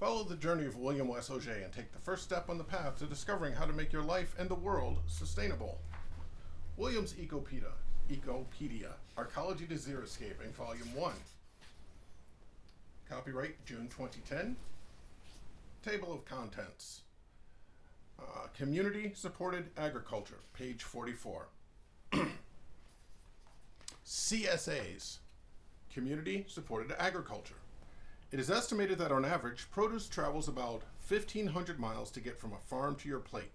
Follow the journey of William West Auger and take the first step on the path to discovering how to make your life and the world sustainable. William's Ecopedia, Arcology to Xeriscaping, Volume 1. Copyright June 2010. Table of Contents. Community-Supported Agriculture, page 44. CSAs, Community-Supported Agriculture. It is estimated that on average, produce travels about 1,500 miles to get from a farm to your plate.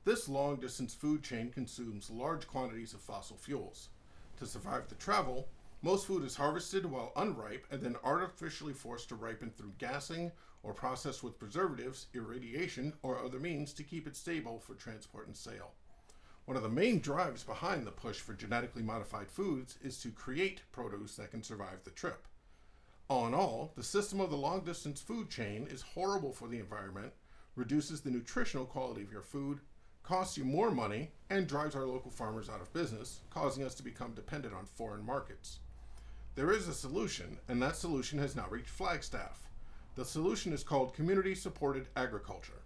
This long-distance food chain consumes large quantities of fossil fuels. To survive the travel, most food is harvested while unripe and then artificially forced to ripen through gassing or processed with preservatives, irradiation, or other means to keep it stable for transport and sale. One of the main drives behind the push for genetically modified foods is to create produce that can survive the trip. All in all, the system of the long-distance food chain is horrible for the environment, reduces the nutritional quality of your food, costs you more money, and drives our local farmers out of business, causing us to become dependent on foreign markets. There is a solution, and that solution has now reached Flagstaff. The solution is called Community-Supported Agriculture.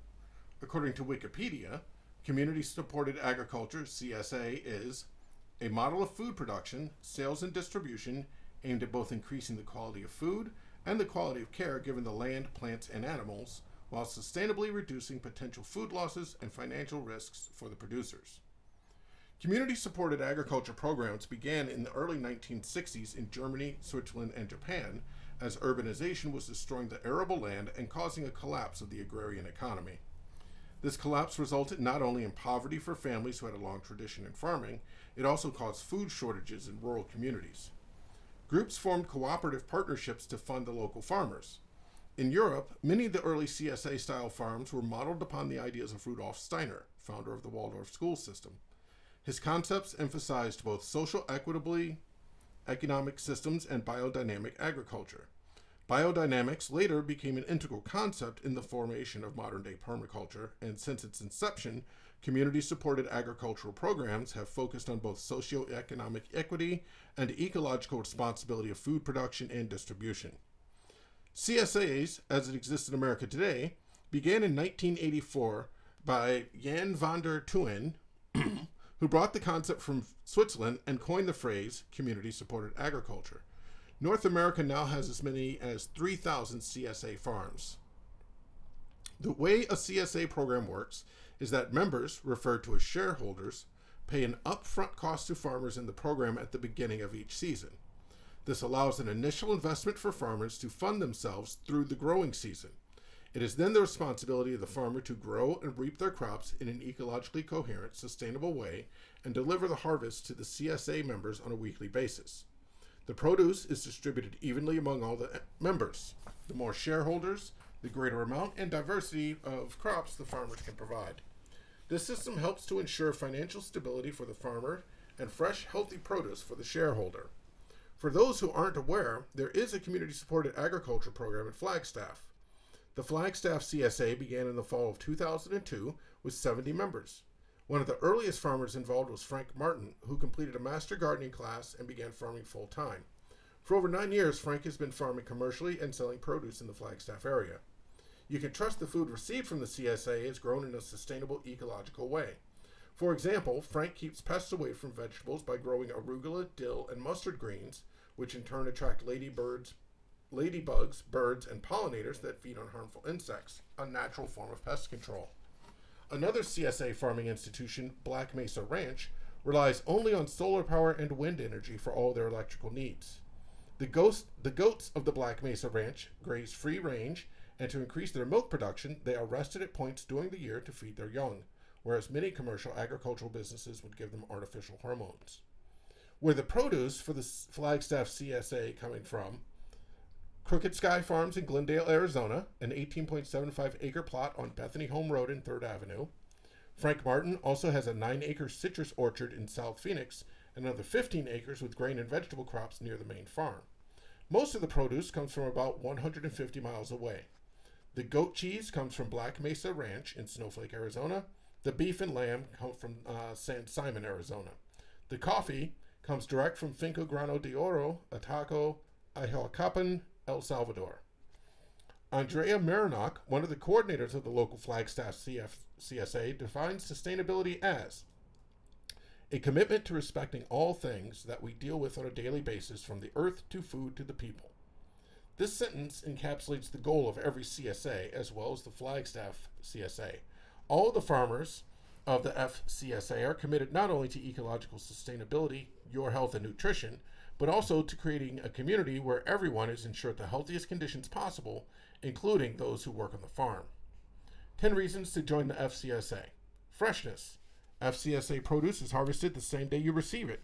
According to Wikipedia, Community-Supported Agriculture, CSA, is a model of food production, sales, and distribution aimed at both increasing the quality of food and the quality of care given the land, plants, and animals, while sustainably reducing potential food losses and financial risks for the producers. Community-supported agriculture programs began in the early 1960s in Germany, Switzerland, and Japan, as urbanization was destroying the arable land and causing a collapse of the agrarian economy. This collapse resulted not only in poverty for families who had a long tradition in farming, it also caused food shortages in rural communities. Groups formed cooperative partnerships to fund the local farmers. In Europe, many of the early CSA-style farms were modeled upon the ideas of Rudolf Steiner, founder of the Waldorf school system. His concepts emphasized both social economic systems and biodynamic agriculture. Biodynamics later became an integral concept in the formation of modern-day permaculture, and since its inception, community-supported agricultural programs have focused on both socioeconomic equity and ecological responsibility of food production and distribution. CSAs, as it exists in America today, began in 1984 by Jan van der Tuin, who brought the concept from Switzerland and coined the phrase community-supported agriculture. North America now has as many as 3,000 CSA farms. The way a CSA program works is that members, referred to as shareholders, pay an upfront cost to farmers in the program at the beginning of each season. This allows an initial investment for farmers to fund themselves through the growing season. It is then the responsibility of the farmer to grow and reap their crops in an ecologically coherent, sustainable way and deliver the harvest to the CSA members on a weekly basis. The produce is distributed evenly among all the members. The more shareholders, the greater amount and diversity of crops the farmers can provide. This system helps to ensure financial stability for the farmer and fresh, healthy produce for the shareholder. For those who aren't aware, there is a community-supported agriculture program at Flagstaff. The Flagstaff CSA began in the fall of 2002 with 70 members. One of the earliest farmers involved was Frank Martin, who completed a master gardening class and began farming full-time. For over 9 years, Frank has been farming commercially and selling produce in the Flagstaff area. You can trust the food received from the CSA is grown in a sustainable, ecological way. For example, Frank keeps pests away from vegetables by growing arugula, dill, and mustard greens, which in turn attract ladybugs, birds, and pollinators that feed on harmful insects, a natural form of pest control. Another CSA farming institution, Black Mesa Ranch, relies only on solar power and wind energy for all their electrical needs. The goats of the Black Mesa Ranch graze free range, and to increase their milk production, they are rested at points during the year to feed their young, whereas many commercial agricultural businesses would give them artificial hormones. Where the produce for the Flagstaff CSA coming from? Crooked Sky Farms in Glendale, Arizona, an 18.75 acre plot on Bethany Home Road in 3rd Avenue. Frank Martin also has a 9-acre citrus orchard in South Phoenix and another 15 acres with grain and vegetable crops near the main farm. Most of the produce comes from about 150 miles away. The goat cheese comes from Black Mesa Ranch in Snowflake, Arizona. The beef and lamb come from San Simon, Arizona. The coffee comes direct from Finca Grano de Oro, Ataco, Ahuacapan, El Salvador. Andrea Marinock, one of the coordinators of the local Flagstaff CSA, defines sustainability as a commitment to respecting all things that we deal with on a daily basis, from the earth to food to the people. This sentence encapsulates the goal of every CSA as well as the Flagstaff CSA. All the farmers of the FCSA are committed not only to ecological sustainability, your health and nutrition, but also to creating a community where everyone is ensured the healthiest conditions possible, including those who work on the farm. 10 reasons to join the FCSA. Freshness. FCSA produce is harvested the same day you receive it.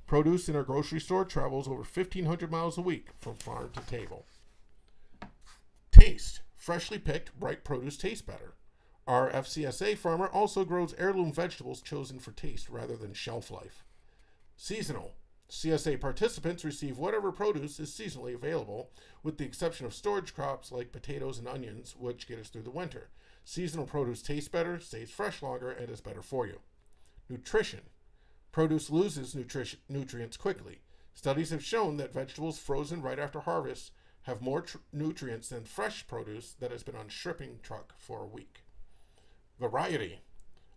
Produce in our grocery store travels over 1,500 miles a week from farm to table. Taste. Freshly picked, ripe produce tastes better. Our FCSA farmer also grows heirloom vegetables chosen for taste rather than shelf life. Seasonal. CSA participants receive whatever produce is seasonally available, with the exception of storage crops like potatoes and onions, which get us through the winter. Seasonal produce tastes better, stays fresh longer, and is better for you. Nutrition. Produce loses nutrients quickly. Studies have shown that vegetables frozen right after harvest have more nutrients than fresh produce that has been on shipping truck for a week. Variety.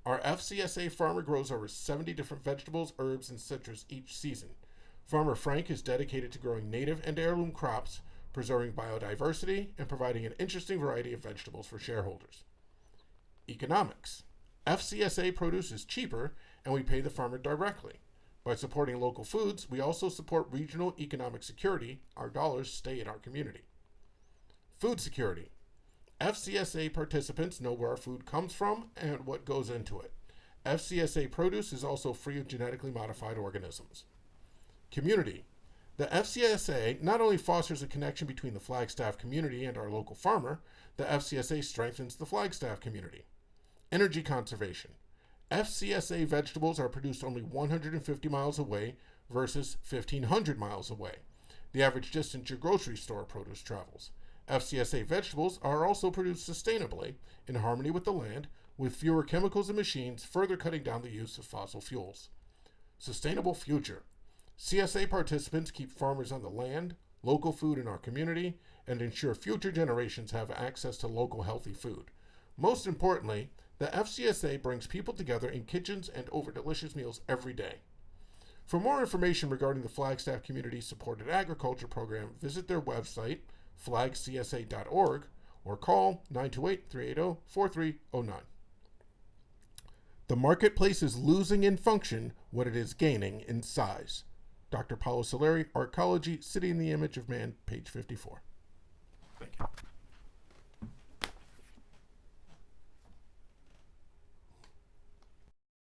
Our FCSA farmer grows over 70 different vegetables, herbs, and citrus each season. Farmer Frank is dedicated to growing native and heirloom crops, preserving biodiversity, and providing an interesting variety of vegetables for shareholders. Economics. FCSA produce is cheaper, and we pay the farmer directly. By supporting local foods, we also support regional economic security. Our dollars stay in our community. Food security. FCSA participants know where our food comes from and what goes into it. FCSA produce is also free of genetically modified organisms. Community. The FCSA not only fosters a connection between the Flagstaff community and our local farmer, the FCSA strengthens the Flagstaff community. Energy conservation. FCSA vegetables are produced only 150 miles away versus 1,500 miles away, the average distance your grocery store produce travels. FCSA vegetables are also produced sustainably, in harmony with the land, with fewer chemicals and machines, further cutting down the use of fossil fuels. Sustainable future. CSA participants keep farmers on the land, local food in our community, and ensure future generations have access to local healthy food. Most importantly, the FCSA brings people together in kitchens and over delicious meals every day. For more information regarding the Flagstaff Community Supported Agriculture Program, visit their website, flagcsa.org, or call 928-380-4309. The marketplace is losing in function what it is gaining in size. Dr. Paulo Soleri, Arcology, City in the Image of Man, page 54. Thank you.